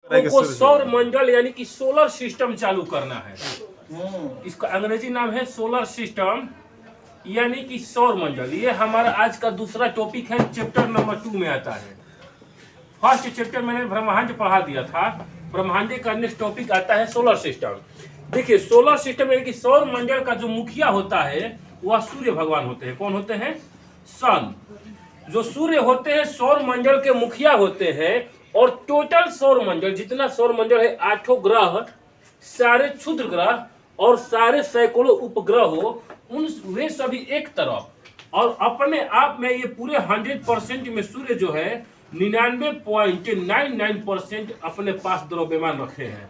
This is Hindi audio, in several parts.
को सौर मंडल यानी कि सोलर सिस्टम चालू करना है। इसका अंग्रेजी नाम है सोलर सिस्टम यानी कि सौर मंडल। ये हमारा आज का दूसरा टॉपिक है, चैप्टर नंबर 2 में आता है। फर्स्ट चैप्टर मैंने ब्रह्मांड पढ़ा दिया था, ब्रह्मांड का नेक्स्ट टॉपिक आता है सोलर सिस्टम। देखिए सोलर सिस्टम यानी कि सौर मंडल का जो मुखिया होता है वह सूर्य भगवान होते हैं। कौन होते हैं? सन। जो सूर्य होते हैं सौर मंडल के मुखिया होते हैं। और टोटल सौर मंडल जितना सौर मंडल है, 8 ग्रह, सारे क्षुद्र ग्रह और सारे सैकड़ों उपग्रह हो, उन वे सभी एक तरफ और अपने आप में ये पूरे 100% में सूर्य जो है 99.99% अपने पास द्रव्यमान रखे हैं।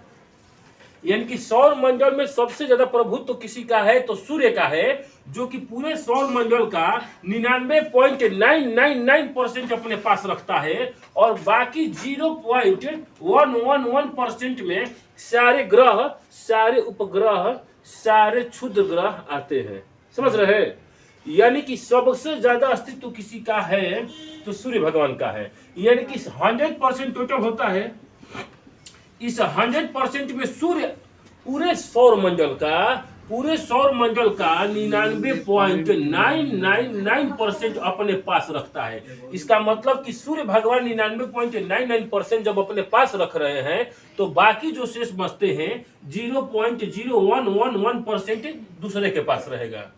यानी कि सौर मंडल में सबसे ज्यादा प्रभुत्व तो किसी का है तो सूर्य का है, जो कि पूरे सौर मंडल का 99.999% अपने पास रखता है। और बाकी 0.111% में सारे ग्रह, सारे उपग्रह, सारे क्षुद्र ग्रह आते हैं। समझ रहे हैं? यानी कि सबसे ज्यादा अस्तित्व किसी का है तो सूर्य भगवान का है। यानी कि 100% टोटल होता है। इस 100% में सूर्य पूरे सौर मंडल का 99.999% अपने पास रखता है। इसका मतलब कि सूर्य भगवान 99.99% जब अपने पास रख रहे हैं तो बाकी जो शेष बचते हैं 0.0111% दूसरे के पास रहेगा।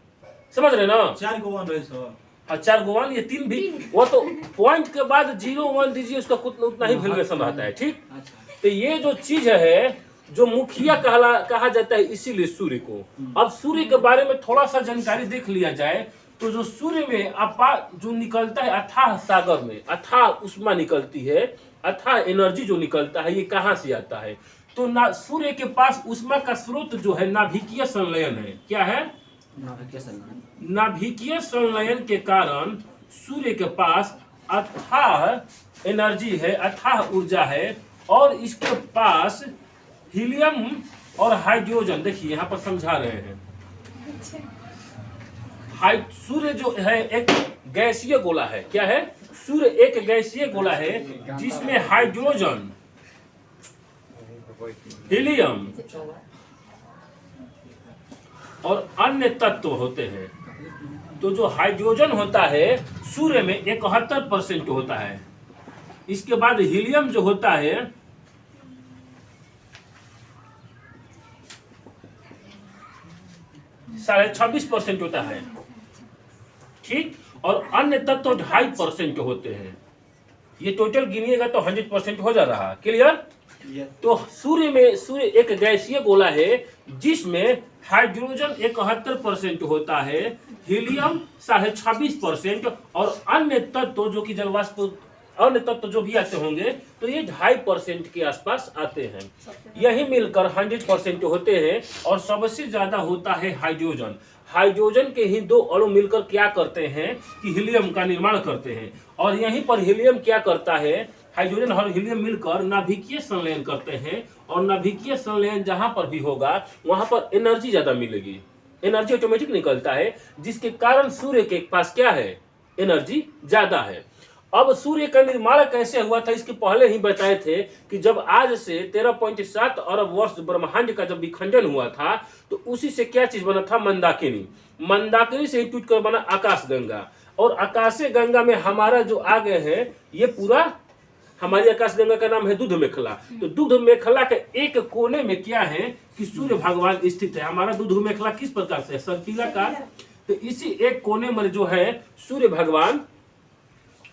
समझ रहे ना? 4 को 1 रहे सर। 4 को 1, ये 3 भी, वो तो पॉइंट के बाद 0-1 दीजिए, उसका उतना ही वैल्यूएशन रहता है। ठीक, तो ये जो चीज है जो मुखिया कहा जाता है, इसीलिए सूर्य को। अब सूर्य के बारे में थोड़ा सा जानकारी देख लिया जाए तो जो सूर्य में जो निकलता है अथाह सागर में, अथाह उष्मा निकलती है, अथाह एनर्जी जो निकलता है, ये कहाँ से आता है? तो ना सूर्य के पास उष्मा का स्रोत जो है नाभिकीय संलयन है। क्या है? नाभिकीय संलयन के कारण सूर्य के पास अथाह एनर्जी है, अथाह ऊर्जा है। और इसके पास हीलियम और हाइड्रोजन, देखिए यहाँ पर समझा रहे हैं। सूर्य जो है एक गैसीय गोला है। क्या है? सूर्य एक गैसीय गोला है जिसमें हाइड्रोजन, हीलियम और अन्य तत्व होते हैं। तो जो हाइड्रोजन होता है सूर्य में 71% होता है। इसके बाद हीलियम जो होता है 26.5% होता है। ठीक, और अन्य तत्व 2.5% होते हैं। ये टोटल गिनिएगा तो 100% हो जा रहा। क्लियर? तो सूर्य एक गैसीय गोला है जिसमें हाइड्रोजन 71% होता है, हीलियम 26.5% और अन्य तत्व जो कि जलवाष्प, अन्य तत्व जो भी आते होंगे तो ये 2.5% के आसपास आते हैं। यही मिलकर 100% होते हैं। और सबसे ज्यादा होता है हाइड्रोजन। हाइड्रोजन के ही 2 अणु मिलकर क्या करते हैं कि हीलियम का निर्माण करते हैं। और यहीं पर हीलियम क्या करता है, हाइड्रोजन और हीलियम मिलकर नाभिकीय संलयन करते हैं। और नाभिकीय संलयन जहां पर भी होगा वहां पर एनर्जी ज्यादा मिलेगी, एनर्जी ऑटोमेटिक निकलता है, जिसके कारण सूर्य के पास क्या है? एनर्जी ज्यादा है। अब सूर्य का निर्माण कैसे हुआ था इसके पहले ही बताए थे कि जब आज से 13.7 अरब वर्ष ब्रह्मांड का जब विखंडन हुआ था तो उसी से क्या चीज बना था? मंदाकिनी। मंदाकिनी से ही टूटकर बना आकाशगंगा। और आकाशीय गंगा में हमारा जो आगे है, ये पूरा हमारी आकाशगंगा का नाम है दूध मेखला। तो दूध मेखला के एक कोने में क्या है कि सूर्य भगवान स्थित है। हमारा दूध मेखला किस प्रकार से? सर्पिलाकार। तो इसी एक कोने में जो है सूर्य भगवान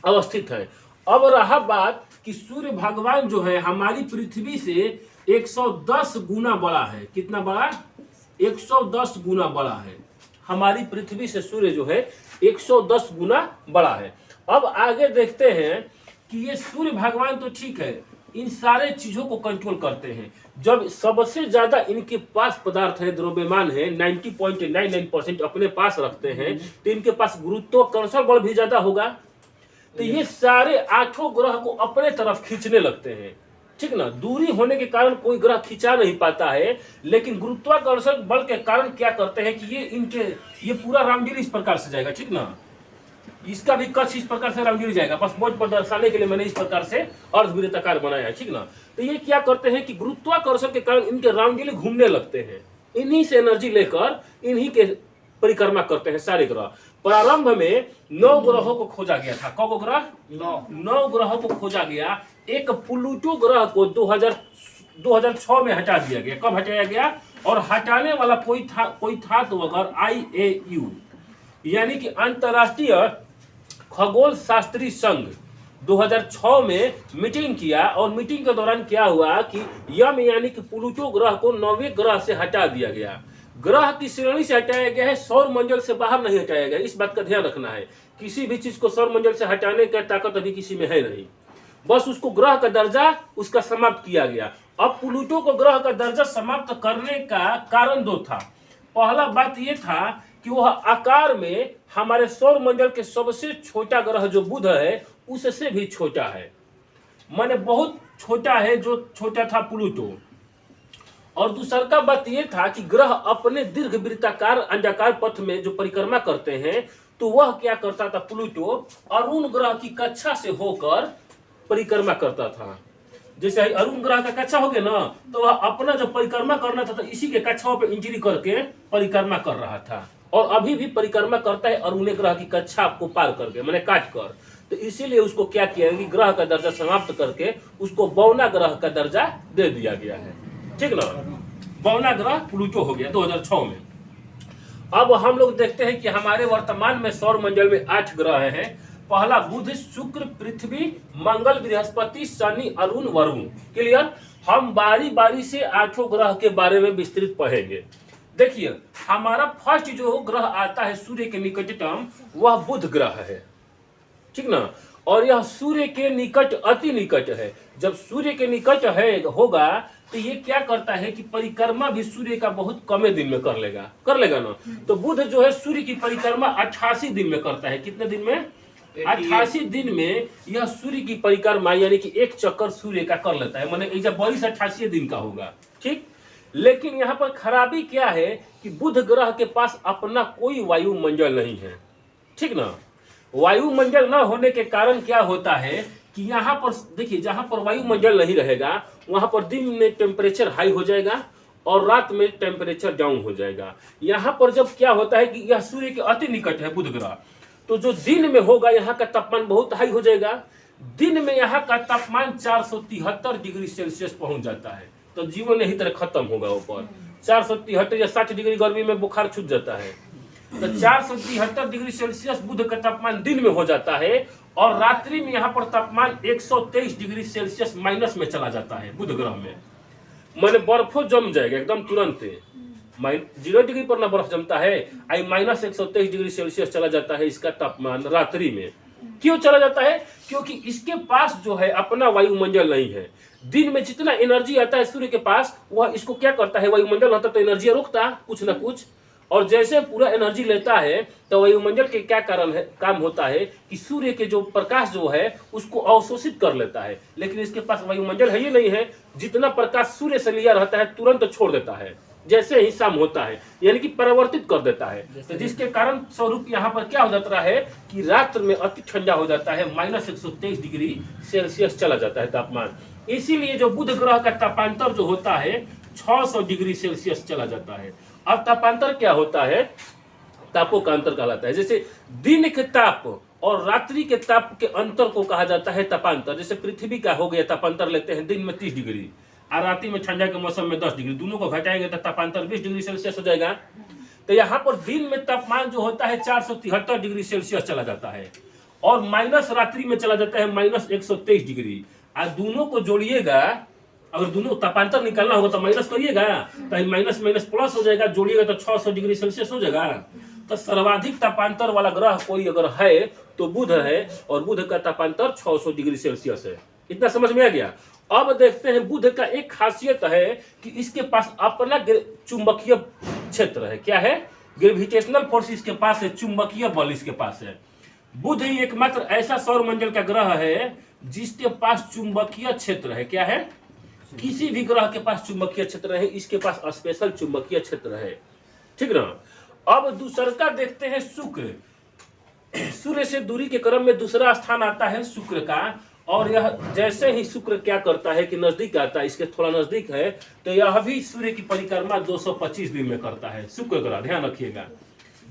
अवस्थित है। अब रहा बात कि सूर्य भगवान जो है हमारी पृथ्वी से 110 गुना बड़ा है। कितना बड़ा? 110 गुना बड़ा है। हमारी पृथ्वी से सूर्य जो है 110 गुना बड़ा है। अब आगे देखते हैं कि ये सूर्य भगवान तो ठीक है, इन सारे चीजों को कंट्रोल करते हैं। जब सबसे ज्यादा इनके पास पदार्थ है, द्रव्यमान है, 90.99% अपने पास रखते हैं, तो इनके पास गुरुत्वाकर्षण बल भी ज्यादा होगा। तो ये सारे 8 ग्रह को अपने तरफ खींचने लगते हैं। ठीक ना? दूरी होने के कारण कोई ग्रह खिंचा नहीं पाता है, लेकिन गुरुत्वाकर्षण बल के कारण क्या करते हैं कि ये पूरा राउंडिल इस प्रकार से जाएगा। ठीक ना? इसका भी कच्छ इस प्रकार से राउंड गिर जाएगा। बस बोझ पर दर्शाने के लिए मैंने इस प्रकार से अर्धवृत्ताकार बनाया है, ठीक ना। तो ये क्या करते हैं कि गुरुत्वाकर्षण के कारण इनके राउंड घूमने लगते हैं, इन्हीं से एनर्जी लेकर इन्हीं के परिक्रमा करते हैं सारे ग्रह। प्रारंभ में 9 ग्रहों को खोजा गया था। कौ ग्रह? 9 ग्रहों को खोजा गया। एक प्लूटो ग्रह को 2006 में हटा दिया गया। कब हटाया गया? और हटाने वाला कोई था तो अगर IAU यानी कि अंतरराष्ट्रीय खगोल शास्त्री संघ 2006 में मीटिंग किया, और मीटिंग के दौरान क्या हुआ कि यम यानी कि प्लूटो ग्रह को 9वें ग्रह से हटा दिया गया। ग्रह की श्रेणी से हटाया गया है, सौर मंडल से बाहर नहीं हटाया गया। इस बात का ध्यान रखना है, किसी भी चीज को सौर मंडल से हटाने का ताकत अभी किसी में है नहीं, बस उसको ग्रह का दर्जा उसका समाप्त किया गया। अब प्लूटो को ग्रह का दर्जा समाप्त करने का कारण 2 था। पहला बात यह था कि वह आकार में हमारे सौर मंडल के सबसे छोटा ग्रह जो बुध है उससे भी छोटा है, माने बहुत छोटा है, जो छोटा था प्लूटो। और दूसरा का बात यह था कि ग्रह अपने दीर्घवृत्ताकार अंडाकार पथ में जो परिक्रमा करते हैं, तो वह क्या करता था प्लूटो, अरुण ग्रह की कक्षा से होकर परिक्रमा करता था। जैसे अरुण ग्रह का कक्षा हो गया ना, तो वह अपना जो परिक्रमा करना था तो इसी के कक्षाओं पे इंजरी करके परिक्रमा कर रहा था, और अभी भी परिक्रमा करता है अरुण ग्रह की कक्षा को पार करके, मैंने काट कर। तो इसीलिए उसको क्या किया कि ग्रह का दर्जा समाप्त करके उसको बौना ग्रह का दर्जा दे दिया गया है, ठीक ना। बौना ग्रह प्लूटो हो गया 2006 में। अब हम लोग देखते हैं कि हमारे वर्तमान में सौर मंडल में 8 ग्रह हैं। पहला बुध, शुक्र, पृथ्वी, मंगल, बृहस्पति, शनि, अरुण, वरुण। क्लियर? हम बारी बारी से 8 ग्रह के बारे में विस्तृत पढ़ेंगे। देखिए, हमारा फर्स्ट जो ग्रह आता है सूर्य के निकटतम, वह बुध ग्रह है, ठीक ना। और यह सूर्य के निकट, अति निकट है। जब सूर्य के निकट है होगा तो ये क्या करता है कि परिक्रमा भी सूर्य का बहुत कम दिन में कर लेगा ना। तो बुध जो है सूर्य की परिक्रमा 88 दिन में करता है। कितने दिन में? 88 दिन में यह सूर्य की परिक्रमा यानी कि एक चक्कर सूर्य का कर लेता है, माने जब 88 दिन का होगा, ठीक। लेकिन यहाँ पर खराबी क्या है कि बुध ग्रह के पास अपना कोई वायुमंडल नहीं है, ठीक ना। वायुमंडल न होने के कारण क्या होता है कि यहाँ पर देखिए, जहां पर वायुमंडल नहीं रहेगा वहां पर दिन में टेम्परेचर हाई हो जाएगा और रात में टेम्परेचर डाउन हो जाएगा। यहाँ पर जब क्या होता है कि यह सूर्य के अति निकट है बुध ग्रह, तो जो दिन में होगा यहाँ का तापमान बहुत हाई हो जाएगा। दिन में यहाँ का तापमान 473 डिग्री सेल्सियस पहुंच जाता है, तो जीवन यही तरह खत्म होगा। ऊपर 473 या 60 डिग्री गर्मी में बुखार छूट जाता है। तो 473 डिग्री सेल्सियस बुध का तापमान दिन में हो जाता है, और रात्रि में यहाँ पर तापमान 123 डिग्री सेल्सियस माइनस में चला जाता है बुध ग्रह में। माने बर्फो जम जाएगा एकदम तुरंत। 0 डिग्री पर ना बर्फ जमता है, आई -123 डिग्री सेल्सियस चला जाता है इसका तापमान रात्रि में। क्यों चला जाता है? क्योंकि इसके पास जो है अपना वायुमंडल नहीं है। दिन में जितना एनर्जी आता है सूर्य के पास, वह इसको क्या करता है, वायुमंडल होता तो एनर्जी रोकता कुछ ना कुछ, और जैसे पूरा एनर्जी लेता है तो वायुमंडल के क्या काम होता है कि सूर्य के जो प्रकाश जो है उसको अवशोषित कर लेता है। लेकिन इसके पास वायुमंडल है ही नहीं है, जितना प्रकाश सूर्य से लिया रहता है तुरंत छोड़ देता है जैसे ही शाम होता है, यानी कि परिवर्तित कर देता है। तो जिसके कारण स्वरूप यहाँ पर क्या हो जाता है कि रात में अति ठंडा हो जाता है, -123 डिग्री सेल्सियस चला जाता है तापमान। इसीलिए जो बुध ग्रह का तापांतर जो होता है 600 डिग्री सेल्सियस चला जाता है। अब तापांतर क्या होता है? तापों का अंतर कहलाता है। जैसे दिन के ताप और रात्रि के ताप के अंतर को कहा जाता है तापांतर। जैसे पृथ्वी का हो गया तापांतर, लेते हैं दिन में 30 डिग्री और रात्रि में ठंडा के मौसम में 10 डिग्री, दोनों को घटाएंगे तो तापांतर 20 डिग्री सेल्सियस हो जाएगा। तो यहाँ पर दिन में तापमान जो होता है 473 डिग्री सेल्सियस चला जाता है, और माइनस रात्रि में चला जाता है -123 डिग्री। और दोनों को जोड़िएगा, अगर दोनों तापांतर निकालना होगा तो माइनस करिएगा तो माइनस माइनस प्लस हो जाएगा, जोड़िएगा तो 600 डिग्री सेल्सियस हो जाएगा। तो सर्वाधिक तापांतर वाला ग्रह कोई अगर है तो बुध है, और बुध का तापांतर 600 डिग्री सेल्सियस है। इतना समझ में आ गया। अब देखते हैं बुध का एक खासियत है कि इसके पास अपना चुंबकीय क्षेत्र है। क्या है? ग्रेविटेशनल फोर्स इसके पास है, चुंबकीय बल इसके पास है। बुध ही एकमात्र ऐसा सौरमंडल का ग्रह है जिसके पास चुंबकीय क्षेत्र है। क्या है? किसी भी ग्रह के पास चुंबकीय क्षेत्र है, इसके पास स्पेशल चुंबकीय क्षेत्र है, ठीक ना। अब दूसरा देखते हैं शुक्र। सूर्य से दूरी के क्रम में दूसरा स्थान आता है शुक्र का, और यह जैसे ही शुक्र क्या करता है कि नजदीक आता है, इसके थोड़ा नजदीक है, तो यह भी सूर्य की परिक्रमा 225 दिन में करता है। शुक्र ग्रह, ध्यान रखिएगा,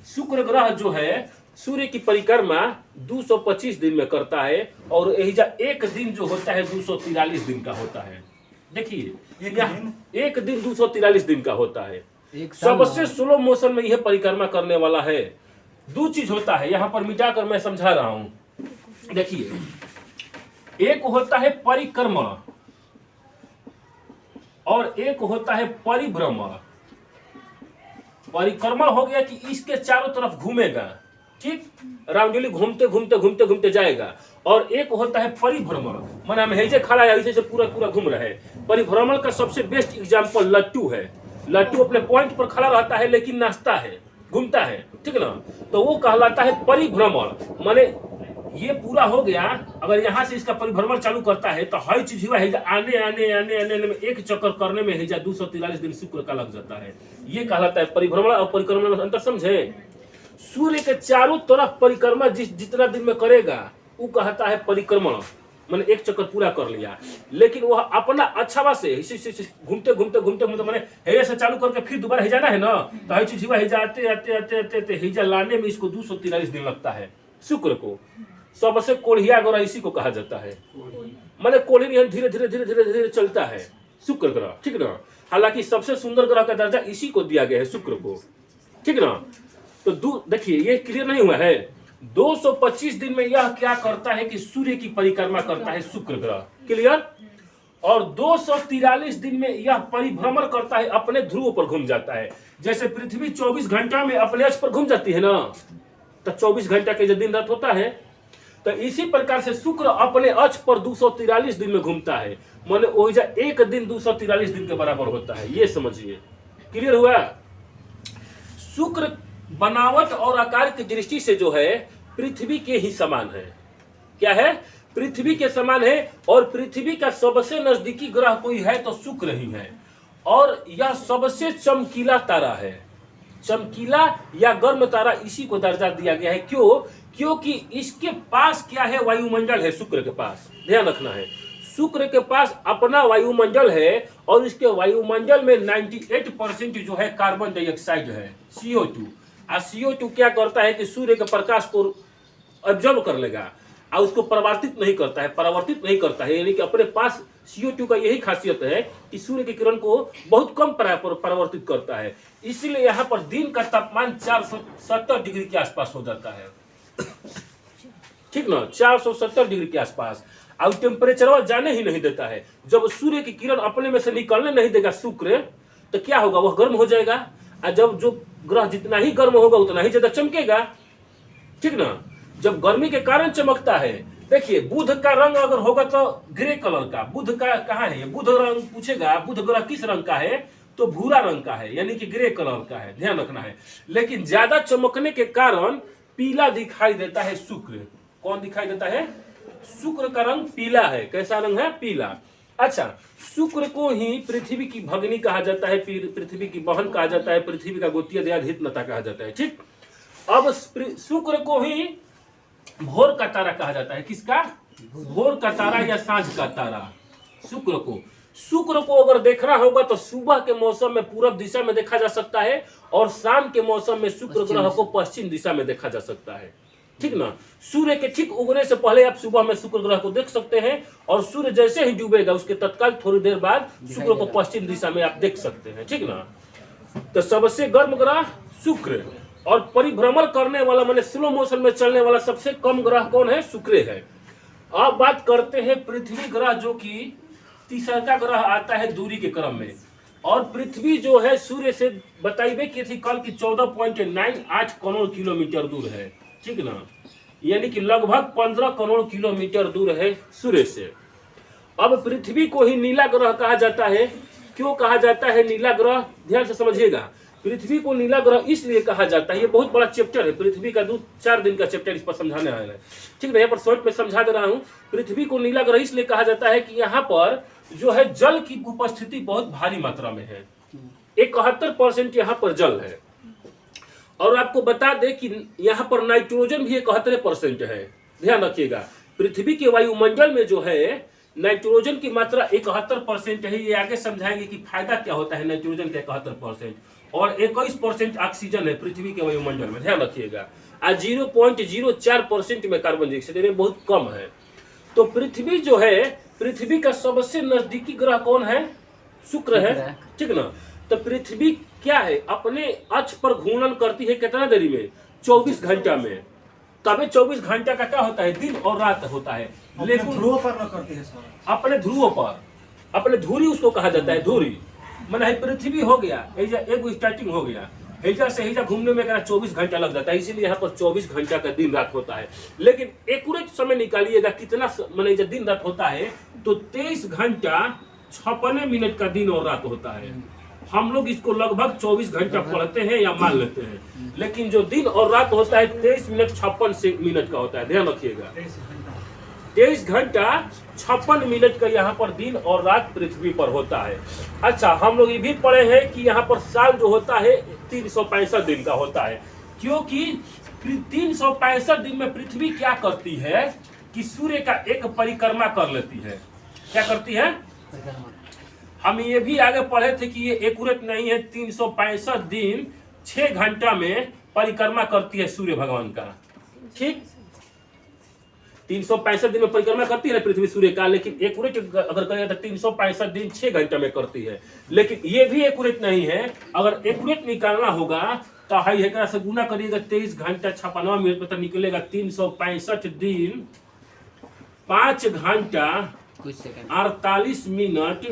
शुक्र ग्रह जो है सूर्य की परिक्रमा 225 दिन में करता है, और एहिजा एक दिन जो होता है 243 दिन का होता है। देखिए एक दिन 243 दिन का होता है। सबसे स्लो मोशन में यह परिक्रमा करने वाला है। दो चीज होता है, यहां पर मिटाकर मैं समझा रहा हूं। देखिए, एक होता है परिक्रमण और एक होता है परिभ्रमण। परिक्रमण हो गया कि इसके चारों तरफ घूमेगा, ठीक, राउंडली घूमते घूमते घूमते घूमते जाएगा। और एक होता है परिभ्रमण, माना हम ऐसे खड़ा है, ऐसे पूरा पूरा घूम रहे हैं। परिभ्रमण का सबसे बेस्ट एग्जांपल लट्टू है। लट्टू अपने पॉइंट पर खड़ा रहता है लेकिन नाचता है, घूमता है, ठीक ना, तो वो कहलाता है परिभ्रमण। माने ये पूरा हो गया, अगर यहाँ से इसका परिभ्रमण चालू करता है तो हर चीज हुआ है आने आने आने आने में एक चक्कर करने में 243 दिन शुक्र का लग जाता है। ये कहलाता है परिभ्रमण और परिक्रमण में अंतर समझे। सूर्य के चारों तरफ परिक्रमा जितना दिन में करेगा वो कहता है परिक्रमण, मैंने एक चक्कर पूरा कर लिया। लेकिन वह अपना अच्छा से घूमते घूमते घूमते घूमते मैंने हेजा से चालू करके फिर दोबारा हे जाना है ना, तो हर चीज हेजा आते आते आते आते आते हेजा लाने में इसको 243 दिन लगता है शुक्र को। सबसे कोढ़िया ग्रह इसी को कहा जाता है, मैंने कोढ़ी धीरे धीरे धीरे धीरे धीरे चलता है शुक्र ग्रह, ठीक ना। हालांकि सबसे सुंदर ग्रह का दर्जा इसी को दिया गया है, शुक्र को, ठीक ना। तो देखिए ये क्लियर नहीं हुआ है। 225 दिन में यह क्या करता है कि सूर्य की परिक्रमा करता है शुक्र ग्रह, क्लियर। और 243 दिन में यह परिभ्रमण करता है, अपने ध्रुव पर घूम जाता है। जैसे पृथ्वी 24 घंटा में अपने अक्ष पर घूम जाती है ना, तो 24 घंटा के जो दिन रात होता है, तो इसी प्रकार से शुक्र अपने अक्ष पर 243 दिन में घूमता है। माने ओइजा एक दिन 243 दिन के बराबर होता है, ये समझिए, क्लियर हुआ। शुक्र बनावट और आकार की दृष्टि से जो है पृथ्वी के ही समान है। क्या है? पृथ्वी के समान है। और पृथ्वी का सबसे नजदीकी ग्रह कोई है तो शुक्र ही है। और यह सबसे चमकीला तारा है। चमकीला या गर्म तारा, इसी को दर्जा दिया गया है। क्यों? क्योंकि इसके पास क्या है? वायुमंडल है। शुक्र के पास, ध्यान रखना है, शुक्र के पास अपना वायुमंडल है। और इसके वायुमंडल में 98% जो है कार्बन डाइऑक्साइड है, CO2। और CO2 क्या करता है कि सूर्य के प्रकाश को ऑब्जर्व कर लेगा और उसको परावर्तित नहीं करता है, यानी कि अपने पास CO2 का यही खासियत है कि सूर्य की किरण को बहुत कम परावर्तित करता है। इसीलिए यहाँ पर दिन का तापमान 470 डिग्री के आसपास हो जाता है, ठीक ना, 470 डिग्री के आसपास। और टेम्परेचर जाने ही नहीं देता है। जब सूर्य की किरण अपने में से निकलने नहीं देगा शुक्र, तो क्या होगा? वह गर्म हो जाएगा। और जब जो ग्रह जितना ही गर्म होगा उतना ही ज्यादा चमकेगा, ठीक ना। जब गर्मी के कारण चमकता है, देखिए बुध का रंग अगर होगा तो ग्रे कलर का, बुध का कहाँ है? बुध रंग पूछेगा, बुध ग्रह किस रंग का है? तो भूरा रंग का है, यानी कि ग्रे कलर का है, ध्यान रखना है। लेकिन ज्यादा चमकने के कारण पीला दिखाई देता है शुक्र। कौन दिखाई देता है? शुक्र का रंग पीला है। कैसा रंग है? पीला। अच्छा, शुक्र को ही पृथ्वी की भगिनी कहा जाता है, पृथ्वी की बहन कहा जाता है, पृथ्वी का गोतीय दयाधितनता कहा जाता है, ठीक। अब शुक्र को ही भोर का तारा कहा जाता है। किसका? भोर का तारा या सांझ का तारा, शुक्र को। शुक्र को अगर देखना होगा तो सुबह के मौसम में पूरब दिशा में देखा जा सकता है, और शाम के मौसम में शुक्र ग्रह को पश्चिम दिशा में देखा जा सकता है, ठीक ना। सूर्य के ठीक उगने से पहले आप सुबह में शुक्र ग्रह को देख सकते हैं, और सूर्य जैसे ही डूबेगा उसके तत्काल थोड़ी देर बाद शुक्र को पश्चिम दिशा में आप देख सकते हैं, ठीक ना। तो सबसे गर्म ग्रह शुक्र, और परिभ्रमण करने वाला माने स्लो मोशन में चलने वाला सबसे कम ग्रह कौन है? शुक्र है। अब बात करते हैं पृथ्वी ग्रह, जो कि तीसरा ग्रह आता है दूरी के क्रम में। और पृथ्वी जो है सूर्य से बताइए की थी कल की 14.98 करोड़ किलोमीटर दूर है, ठीक ना, यानी कि लगभग 15 करोड़ किलोमीटर दूर है सूर्य से। अब पृथ्वी को ही नीला ग्रह कहा जाता है। क्यों कहा जाता है नीला ग्रह? ध्यान से समझिएगा। पृथ्वी को नीला ग्रह इसलिए कहा जाता है, ये बहुत बड़ा चैप्टर है, पृथ्वी का 2-4 दिन का चैप्टर इस पर समझाने आया है, ठीक है। यहाँ पर शॉर्ट में समझा दे रहा हूँ। पृथ्वी को नीला ग्रह इसलिए कहा जाता है कि यहाँ पर जो है जल की उपस्थिति बहुत भारी मात्रा में है। 71% यहाँ पर जल है। और आपको बता दें कि यहाँ पर नाइट्रोजन भी 71% है। ध्यान रखिएगा, पृथ्वी के वायुमंडल में जो है नाइट्रोजन की मात्रा 71% है। ये आगे समझाएंगे कि फायदा क्या होता है नाइट्रोजन का 71%, और 21% ऑक्सीजन है पृथ्वी के वायुमंडल में। ध्यान रखिएगा, 0.04% में कार्बन डाइऑक्साइड बहुत कम है। तो पृथ्वी जो है, पृथ्वी का सबसे नजदीकी ग्रह कौन है? शुक्र है, ठीक ना। तो पृथ्वी क्या है, अपने अक्ष पर घूर्णन करती है कितना देरी में? 24 घंटा में। तबे 24 घंटा का क्या होता है? दिन और रात होता है। लेकिन ध्रुव पर न करती है सर, अपने ध्रुवों पर, अपने धुरी उसको कहा जाता है। धुरी माने पृथ्वी हो गया, एक स्टार्टिंग हो गया, हेजा से हेजा घूमने में 24 घंटा लग जाता है, इसीलिए यहाँ पर 24 घंटा का दिन रात होता है। लेकिन एक्यूरेट समय निकालिएगा कितना माने जब दिन रात होता है तो 23 घंटा 56 मिनट का दिन और रात होता है। हम लोग इसको लगभग 24 घंटा पढ़ते हैं या मान लेते हैं, लेकिन जो दिन और रात होता है 23 मिनट 56 मिनट का होता है। ध्यान रखिएगा, 23 घंटा 56 मिनट का यहाँ पर दिन और रात पृथ्वी पर होता है। अच्छा, हम लोग ये भी पढ़े हैं कि यहाँ पर साल जो होता है 365 दिन का होता है, क्योंकि 365 दिन में पृथ्वी क्या करती है कि सूर्य का एक परिक्रमा कर लेती है। क्या करती है? हम ये भी आगे पढ़े थे कि ये एक्यूरेट नहीं है। 365 दिन 6 घंटा में परिक्रमा करती है सूर्य भगवान का। ठीक, 365 दिन में परिक्रमा करती है पृथ्वी सूर्य का, लेकिन एक्यूरेट अगर करें तो 365 दिन 6 घंटे में करती है। लेकिन ये भी एक्यूरेट नहीं है। अगर एक्यूरेट निकालना होगा तो हाई है से गुना करिएगा 23 घंटा 56 मिनट में, तो निकलेगा 365 दिन 5 घंटा 48 मिनट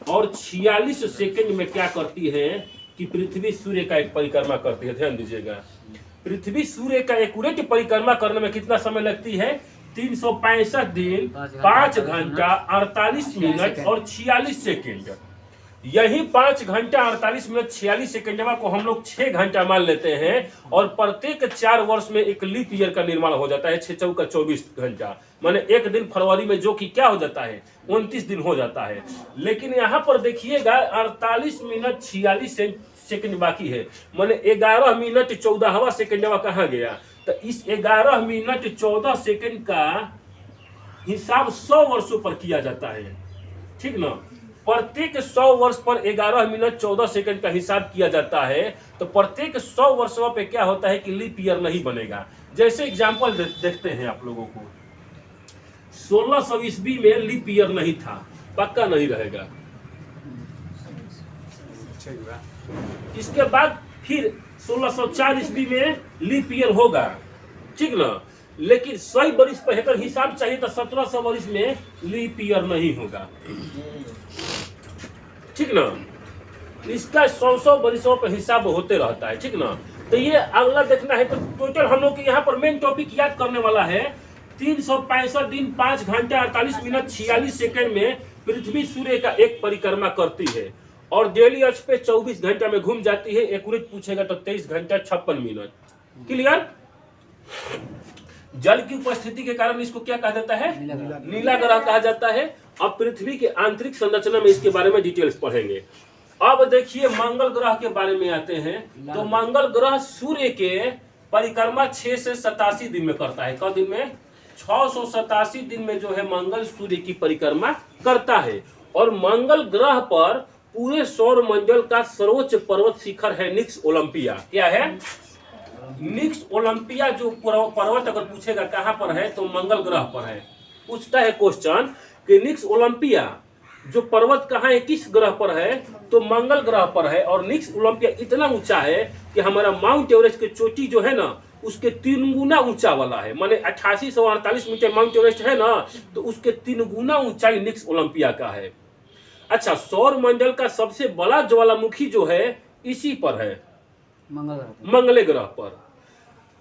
और 46 सेकंड में क्या करती है कि पृथ्वी सूर्य का एक परिक्रमा करती है। ध्यान दीजिएगा, पृथ्वी सूर्य का एक्यूरेट परिक्रमा करने में कितना समय लगती है? 365 दिन 5 घंटा 48 मिनट और 46 सेकंड। यही 5 घंटा 48 मिनट 46 सेकंड को हम लोग 6 घंटा मान लेते हैं, और प्रत्येक 4 वर्ष में एक लीप ईयर का निर्माण हो जाता है। 6 चौका 24 घंटा, माने एक दिन फरवरी में जो कि क्या हो जाता है 29 दिन हो जाता है। लेकिन यहाँ पर देखिएगा 48 मिनट 46 सेकंड बाकी है, माने 11 मिनट 14वां सेकंड कहाँ गया? तो इस 11 मिनट 14 सेकंड का हिसाब 100 वर्षों पर किया जाता है। ठीक ना, प्रत्येक 100 वर्ष पर 11 मिनट 14 सेकंड का हिसाब किया जाता है। तो प्रत्येक 100 वर्षों पे क्या होता है कि लीप ईयर नहीं बनेगा। जैसे एग्जांपल देखते हैं आप लोगों को, 1600 ईस्वी में लीप ईयर नहीं था, पक्का नहीं रहेगा। इसके बाद फिर 1604 ईस्वी में लीप ईयर होगा, ठीक ना। लेकिन 100 वर्ष पर एकर हिसाब चाहिए तो 1700 वर्ष में लीप ईयर नहीं होगा, ठीक ना। इसका 100 वर्षों पर हिसाब होते रहता है, ठीक ना। तो ये अगला देखना है। तो टोटल हम लोग के यहाँ पर मेन टॉपिक याद करने वाला है 365 दिन 5 घंटा 48 मिनट 46 सेकंड में पृथ्वी सूर्य का एक परिक्रमा करती है, और डेली अक्ष पे 24 घंटा में घूम जाती है। एक्यूरेट पूछेगा तो 23 घंटा 56 मिनट। क्लियर? जल की उपस्थिति के कारण इसको क्या कहा जाता है? नीला ग्रह कहा जाता है। अब पृथ्वी के आंतरिक संरचना में इसके बारे में डिटेल्स पढ़ेंगे। अब देखिए मंगल ग्रह के बारे में आते हैं। तो मंगल ग्रह सूर्य के परिक्रमा 6 से 87 दिन में करता है। कब दिन में? 687 दिन में जो है मंगल सूर्य की परिक्रमा करता है। और मंगल ग्रह पर पूरे सौर मंडल का सर्वोच्च पर्वत शिखर है निक्स ओलंपिया। क्या है? निक्स ओलंपिया जो पर्वत अगर पूछेगा कहां पर है तो मंगल ग्रह पर है। पूछता है क्वेश्चन कि निक्स ओलंपिया जो पर्वत कहाँ है, किस ग्रह पर है, तो मंगल ग्रह पर है। और निक्स ओलंपिया इतना ऊंचा है कि हमारा माउंट एवरेस्ट की चोटी जो है ना उसके 3 गुना ऊंचा वाला है। माने 8848 मीटर माउंट एवरेस्ट है ना, तो उसके 3 गुना ऊंचाई निक्स ओलंपिया का है। अच्छा, सौर मंडल का सबसे बड़ा ज्वालामुखी जो है इसी पर है, मंगल ग्रह पर।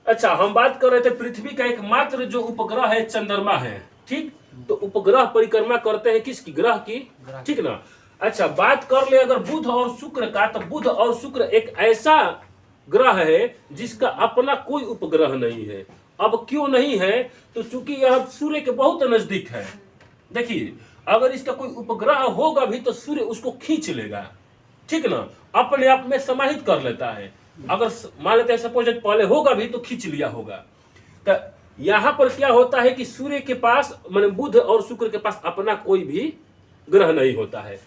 अच्छा, हम बात कर रहे थे पृथ्वी का एकमात्र जो उपग्रह है चंद्रमा है, ठीक। तो उपग्रह परिक्रमा करते हैं किसकी? ग्रह की, ठीक ना। अच्छा, बात कर ले अगर बुध और शुक्र का, तो बुध और शुक्र एक ऐसा ग्रह है जिसका अपना कोई उपग्रह नहीं है। अब क्यों नहीं है? तो चूंकि यह सूर्य के बहुत नजदीक है। देखिए, अगर इसका कोई उपग्रह होगा भी तो सूर्य उसको खींच लेगा, ठीक ना, अपने आप में समाहित कर लेता है। अगर मान लेते हैं सपोज पहले होगा भी तो खींच लिया होगा। तो यहाँ पर क्या होता है कि सूर्य के पास माने बुध और शुक्र के पास अपना कोई भी ग्रह नहीं होता है।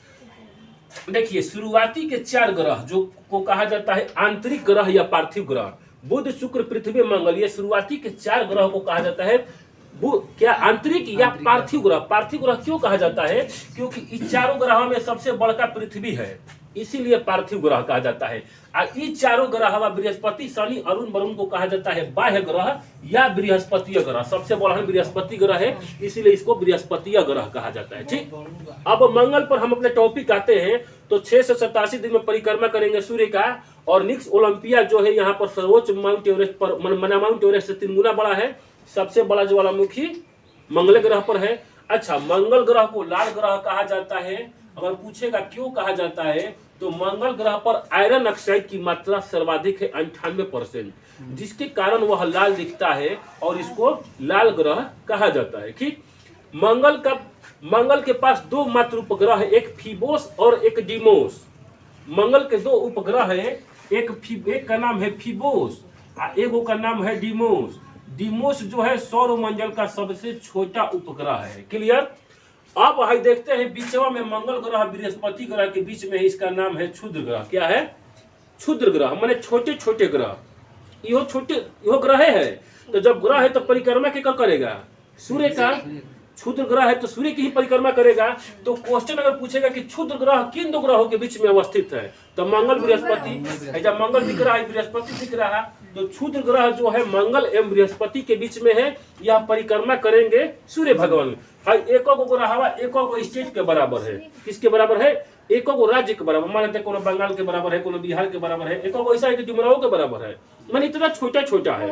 देखिए शुरुआती के 4 ग्रह जो को कहा जाता है आंतरिक ग्रह या पार्थिव ग्रह, बुध शुक्र पृथ्वी मंगल, ये शुरुआती के 4 ग्रह को कहा जाता है क्या आंतरिक या पार्थिव ग्रह। पार्थिव ग्रह क्यों कहा जाता है? क्योंकि इस चारों ग्रहों में सबसे बड़का पृथ्वी है, इसीलिए पार्थिव ग्रह कहा जाता है। और ये चारों ग्रह बृहस्पति शनि अरुण वरुण को कहा जाता है बाह्य ग्रह या बृहस्पतिय ग्रह। सबसे बड़ा बृहस्पति ग्रह है, इसीलिए इसको बृहस्पतिय ग्रह कहा जाता है। ठीक, अब मंगल पर हम अपने टॉपिक आते हैं। तो 687 दिन में परिक्रमा करेंगे सूर्य का, और निक्स ओलंपिया जो है यहाँ पर सर्वोच्च माउंट एवरेस्ट पर माउंट एवरेस्ट से 3 गुना बड़ा है। सबसे बड़ा ज्वालामुखी मंगल ग्रह पर है। अच्छा, मंगल ग्रह को लाल ग्रह कहा जाता है। अगर पूछेगा क्यों कहा जाता है, तो मंगल ग्रह पर आयरन ऑक्साइड की मात्रा सर्वाधिक है 98%, जिसके कारण वह लाल दिखता है और इसको लाल ग्रह कहा जाता है। ठीक, मंगल के पास 2 मात्र उपग्रह है, एक फीबोस और एक डीमोस। मंगल के 2 उपग्रह है, एक का नाम है फीबोस और एक का नाम है डीमोस। डीमोस जो है सौर मंडल का सबसे छोटा उपग्रह है। क्लियर? अब हम देखते हैं बीचवा में मंगल ग्रह बृहस्पति ग्रह के बीच में, इसका नाम है क्षुद्र ग्रह। क्या है? क्षुद्र ग्रह, माने छोटे छोटे ग्रह। यो ग्रह है। तो जब ग्रह है तो परिक्रमा क्या करेगा? सूर्य का। क्षुद्र ग्रह है तो सूर्य की ही परिक्रमा करेगा। तो क्वेश्चन अगर पूछेगा कि क्षुद्र ग्रह किन 2 ग्रहों के बीच में अवस्थित है, तो मंगल बृहस्पति। जब मंगल दिख रहा है बृहस्पति दिख रहा है, तो क्षुद्र ग्रह जो है मंगल एवं बृहस्पति के बीच में है। यह परिक्रमा करेंगे सूर्य भगवान। एको ग्रह एको स्टेट के बराबर है। किसके बराबर है? एको राज्य के बराबर। मान लेते हैं कोनो बंगाल के बराबर है, कोनो बिहार के बराबर है, एको ऐसा है कि डुमराव के बराबर है। माने इतना छोटा छोटा है।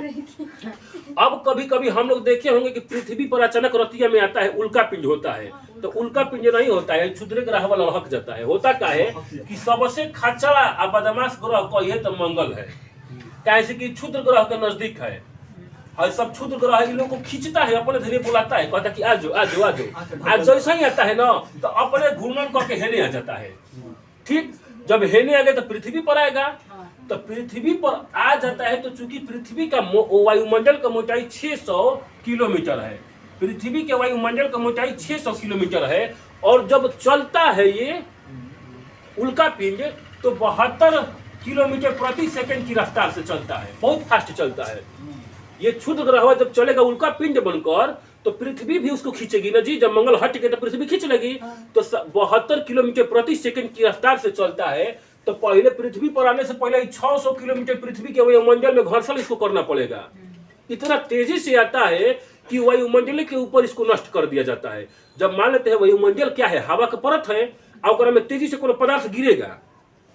अब कभी कभी हम लोग देखे होंगे कि पृथ्वी पर अचानक रतिया में आता है उल्का पिंड होता है। तो उल्का पिंड नहीं होता है, क्षुद्र ग्रह वाला लहक जाता है। होता क्या है कि सबसे खचड़ा और बदमाश ग्रह कहिए तो मंगल है, कैसे कि क्षुद्र ग्रह के नजदीक है। और सब क्षुद्र ग्रह इन लोग को खींचता है, अपने धीरे बुलाता है, कहता कि आजो आजो आजो। आज जैसा ही आता है ना, तो अपने घूर्णन करके हेने आ जाता है। ठीक, जब हेने आ गए तो पृथ्वी पर आएगा। तो पृथ्वी पर आ जाता है तो चूंकि पृथ्वी का वायुमंडल का मोटाई 600 किलोमीटर है, पृथ्वी के वायुमंडल का मोटाई 600 किलोमीटर है, और जब चलता है ये उल्का पिंड तो 72 किलोमीटर प्रति सेकंड की रफ्तार से चलता है, बहुत फास्ट चलता है। ये क्षुद्र ग्रह जब चलेगा उल्का पिंड बनकर, तो पृथ्वी भी उसको खींचेगी ना जी। जब मंगल हट के तो पृथ्वी खींच लेगी। तो 72 किलोमीटर प्रति सेकंड की रफ्तार से चलता है। तो पहले पृथ्वी पर आने से पहले 600 किलोमीटर पृथ्वी के वायुमंडल में घर्षण इसको करना पड़ेगा। इतना तेजी से आता है कि वायुमंडल के ऊपर इसको नष्ट कर दिया जाता है। जब मान लेते हैं वायुमंडल क्या है, हवा का परत है, और में तेजी से कोई पदार्थ गिरेगा,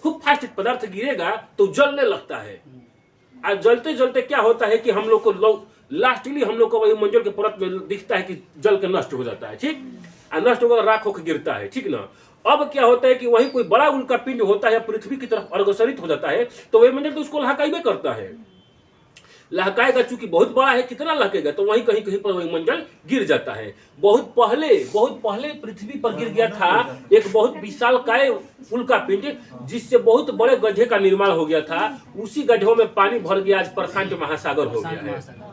खूब फास्ट पदार्थ गिरेगा तो जलने लगता है। आज जलते जलते क्या होता है कि हम लोग को लास्टली हम लोग को वायुमंडल के परत में दिखता है कि जल के नष्ट हो जाता है। ठीक, नष्ट होकर राख होकर गिरता है। ठीक ना। अब क्या होता है कि वही कोई बड़ा उल्का पिंड होता है, पृथ्वी की तरफ अग्रसरित हो जाता है, तो वायुमंडल तो उसको लहकाई करता है। लहकाएगा, चूंकि बहुत बड़ा है, कितना लहकेगा, तो वहीं कहीं कहीं पर वायुमंडल गिर जाता है। बहुत पहले पृथ्वी पर गिर गया था एक बहुत विशालकाय उल्का पिंड, जिससे बहुत बड़े गड्ढे का निर्माण हो गया था। उसी गड्ढों में पानी भर गया, आज प्रशांत महासागर हो गया है।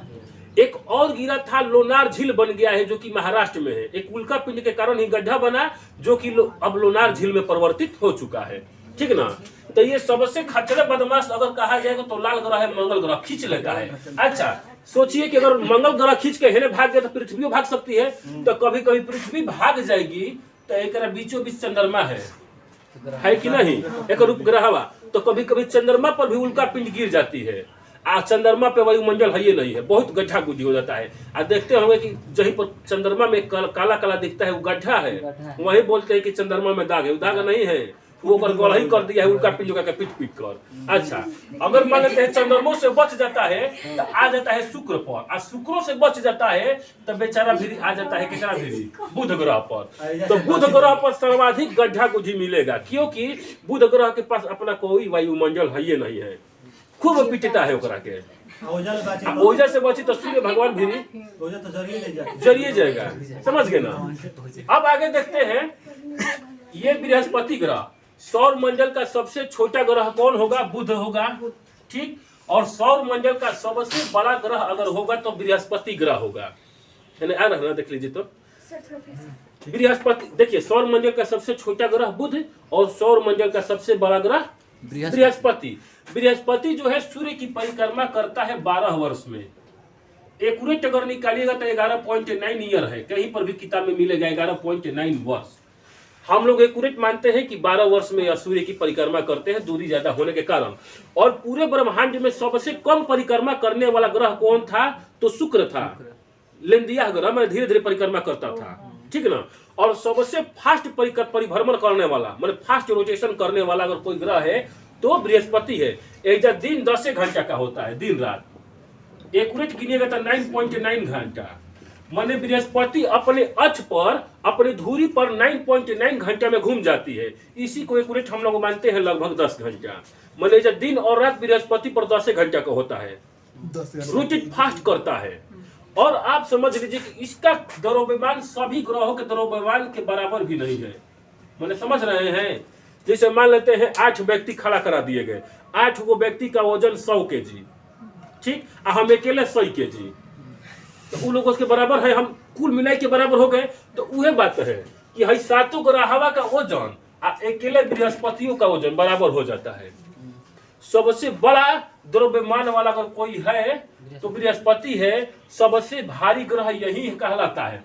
एक और गिरा था, लोनार झील बन गया है, जो कि महाराष्ट्र में है। एक उल्का पिंड के कारण ही गड्ढा बना, जो कि अब लोनार झील में परिवर्तित हो चुका है। ठीक ना। तो ये सबसे खतरे बदमाश अगर कहा जाएगा तो लाल ग्रह है, मंगल ग्रह खींच लेता है। अच्छा, सोचिए कि अगर मंगल ग्रह खींच के हेने भाग गया तो पृथ्वी भाग सकती है। तो कभी कभी पृथ्वी भाग जाएगी तो एक बीचों बीच चंद्रमा है कि नहीं, एक उपग्रह। तो कभी कभी चंद्रमा पर भी उल्का पिंड गिर जाती है। आज चंद्रमा पे वायुमंडल है ये नहीं है, बहुत गड्ढा गुड्ढी हो जाता है। आज देखते होंगे कि जहीं पर चंद्रमा में काला काला दिखता है वो गड्ढा है, वही बोलते हैं कि चंद्रमा में दाग है। दाग नहीं है, वो गढ़ ही कर दिया है उल्का पिंड का पीट पीट कर। अच्छा, अगर मान लेते हैं चंद्रमों से बच जाता है तो आ जाता है शुक्र पर, और शुक्रों से बच जाता है तो बेचारा भी आ जाता है कितना भी बुध ग्रह पर। तो बुध ग्रह पर सर्वाधिक गड्ढा गुड्ढी मिलेगा, क्योंकि बुध ग्रह के पास अपना कोई वायुमंडल है ये नहीं है, खूब पिटता है ओकरा के। ओझा से बची तो सूर्य भगवान भी जरिए जाएगा। समझ गए ना। अब आगे देखते हैं, ये बृहस्पति ग्रह, सौर मंडल का सबसे छोटा ग्रह कौन होगा? बुध होगा। ठीक। और सौर मंडल का सबसे बड़ा ग्रह अगर होगा तो बृहस्पति ग्रह होगा। आ रहा है, देख लीजिए तो बृहस्पति। देखिए सौर मंडल का सबसे छोटा ग्रह बुध और सौर मंडल का सबसे बड़ा ग्रह बृहस्पति। बृहस्पति जो है सूर्य की परिक्रमा करता है 12 वर्ष में। एक्यूरेट अगर निकालिएगा तो 11.9 ईयर है, कहीं पर भी किताब में मिलेगा 11.9 वर्ष। हम लोग एक्यूरेट मानते हैं कि 12 वर्ष में यह सूर्य की परिक्रमा करते हैं, दूरी ज्यादा होने के कारण। और पूरे ब्रह्मांड में सबसे कम परिक्रमा करने वाला ग्रह कौन था? तो शुक्र था। लेंदिया ग्रह में धीरे धीरे परिक्रमा करता था, ठीक ना। और सबसे फास्ट परिभ्रमण करने वाला, मतलब फास्ट रोटेशन करने वाला अगर कोई ग्रह है तो बृहस्पति है। एक दिन 10 घंटा का होता है, दिन रात। एक्यूरेट गिनिएगा तो 9.9 घंटा। माने बृहस्पति अपने अक्ष पर, अपनी धुरी पर 9.9 घंटा में घूम जाती है। इसी को एक्यूरेट हम लोग मानते हैं लगभग 10 घंटा। माने जब दिन और रात बृहस्पति पर 10 घंटा का होता है, रोटेट फास्ट करता है। और आप समझ लीजिए कि इसका द्रव्यमान सभी ग्रहों के द्रव्यमान के बराबर भी नहीं है। मैंने समझ रहे हैं? जैसे मान लेते हैं 8 व्यक्ति खड़ा करा दिए गए, 8 वो व्यक्ति का वजन 100 केजी, ठीक, हम अकेले 100 केजी, तो उन लोगों के बराबर है, हम कुल मिलाई के बराबर हो गए। तो वह बात है कि हई 7 ग्रहों का वजन अकेले बृहस्पतियों का वजन बराबर हो जाता है। सबसे बड़ा द्रव्यमान वाला अगर कोई है तो बृहस्पति है। सबसे भारी ग्रह यही कहलाता है।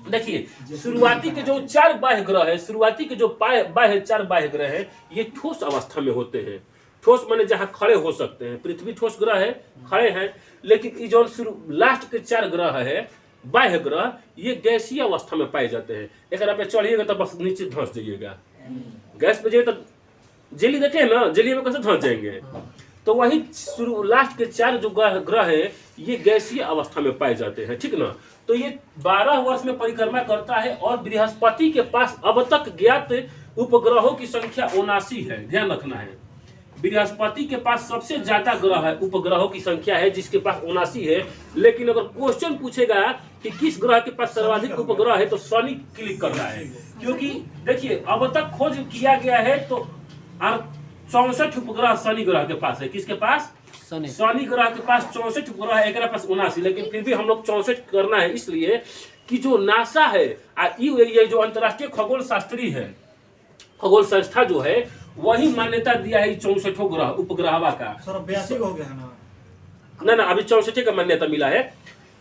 देखिए शुरुआती के जो 4 बाह्य ग्रह है, शुरुआती के जो 4 बाह्य ग्रह है, ये ठोस अवस्था में होते हैं। ठोस माने जहां खड़े हो सकते हैं। पृथ्वी ठोस ग्रह है, खड़े हैं। लेकिन ये जो लास्ट के 4 ग्रह है बाह्य ग्रह, ये गैसीय अवस्था में पाए जाते हैं। एक पे चढ़िएगा तो बस नीचे धंस जाइएगा। गैस पे जाइए तो जेली देखे ना, जेली में कैसे धंस जाएंगे। तो वही लास्ट के 4 जो ग्रह है ये गैसीय अवस्था में पाए जाते हैं, ठीक ना। तो ये 12 वर्ष में परिक्रमा करता है। और बृहस्पति के पास अब तक ज्ञात उपग्रहों की संख्या 79 है, ध्यान रखना है। बृहस्पति के पास सबसे ज्यादा ग्रह है, उपग्रहों की संख्या है जिसके पास 79 है। लेकिन अगर क्वेश्चन पूछेगा कि किस ग्रह के पास सर्वाधिक उपग्रह है तो शनि क्लिक करना है। क्योंकि देखिए अब तक खोज किया गया है तो 64 उपग्रह शनि ग्रह के पास है। किसके पास? शनि ग्रह के पास 64 उपग्रह है, एक पास 79। लेकिन फिर भी हम लोग 64 करना है, इसलिए कि जो नासा है, ये जो अंतर्राष्ट्रीय खगोल शास्त्री है, खगोल संस्था जो है, वही मान्यता दिया है 64 ग्रह उपग्रहवा का। सर 82 हो गया है ना? ना अभी 64 का मान्यता मिला है।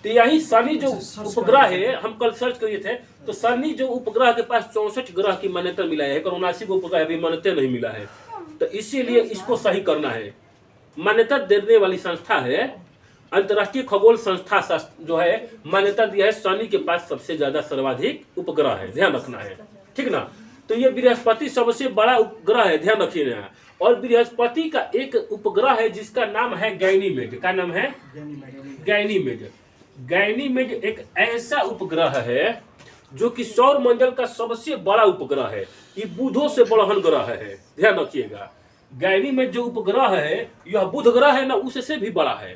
तो यही शनि जो उपग्रह है, हम कल सर्च किए थे, तो शनि जो उपग्रह के पास 64 ग्रह की मान्यता मिला है, 79 को उपग्रह अभी मान्यता नहीं मिला है। तो इसीलिए इसको सही करना है। मान्यता देने वाली संस्था है अंतर्राष्ट्रीय खगोल संस्था जो है, मान्यता दिया है शनि के पास सबसे ज्यादा सर्वाधिक उपग्रह है, ध्यान रखना है, ठीक ना। तो ये बृहस्पति सबसे बड़ा उपग्रह है, ध्यान रखिए। और बृहस्पति का एक उपग्रह है जिसका नाम है गैनीमेड। क्या नाम है? गैनीमेड। गैनीमेड एक ऐसा उपग्रह है जो कि सौर मंडल का सबसे बड़ा उपग्रह है। ये बुधों से बड़हन ग्रह है, ध्यान रखिएगा। गैनीमेड जो उपग्रह है, यह बुध ग्रह है ना, उससे भी बड़ा है।